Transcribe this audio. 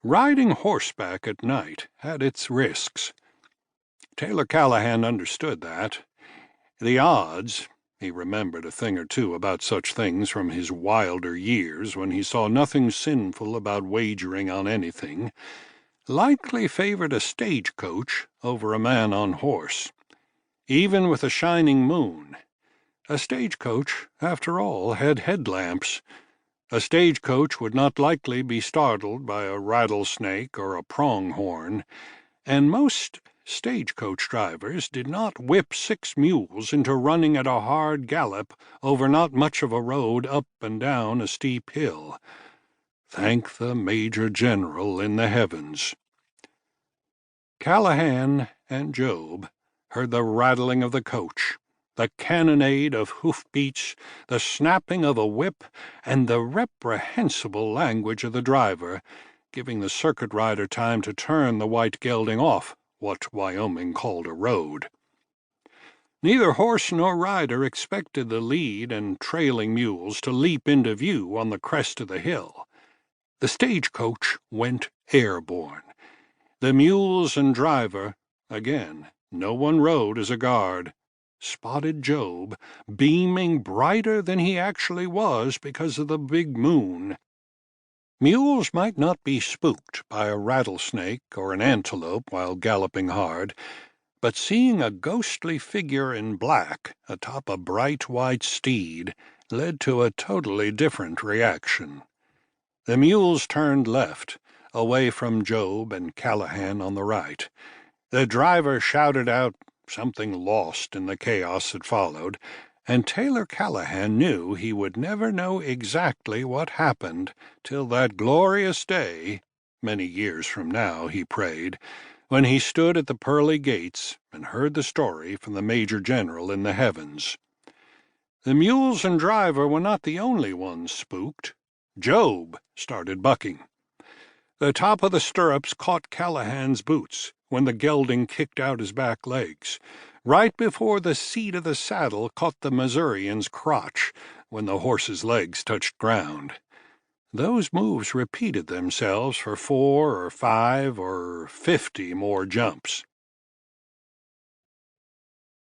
Riding horseback at night had its risks. Taylor Callahan understood that. The odds, he remembered a thing or two about such things from his wilder years when he saw nothing sinful about wagering on anything, likely favored a stagecoach over a man on horse, even with a shining moon. A stagecoach, after all, had headlamps. A stagecoach would not likely be startled by a rattlesnake or a pronghorn, and most stagecoach drivers did not whip 6 mules into running at a hard gallop over not much of a road up and down a steep hill. Thank the Major General in the heavens. Callahan and Job heard the rattling of the coach, the cannonade of hoofbeats, the snapping of a whip, and the reprehensible language of the driver, giving the circuit rider time to turn the white gelding off what Wyoming called a road. Neither horse nor rider expected the lead and trailing mules to leap into view on the crest of the hill. The stagecoach went airborne. The mules and driver, again, no one rode as a guard, spotted Job, beaming brighter than he actually was because of the big moon. Mules might not be spooked by a rattlesnake or an antelope while galloping hard, but seeing a ghostly figure in black atop a bright white steed led to a totally different reaction. The mules turned left, away from Job and Callahan on the right. The driver shouted out something lost in the chaos that followed, and Taylor Callahan knew he would never know exactly what happened till that glorious day, many years from now, he prayed, when he stood at the pearly gates and heard the story from the Major General in the heavens. The mules and driver were not the only ones spooked. Job started bucking. The top of the stirrups caught Callahan's boots when the gelding kicked out his back legs, right before the seat of the saddle caught the Missourian's crotch when the horse's legs touched ground. Those moves repeated themselves for 4 or 5 or 50 more jumps.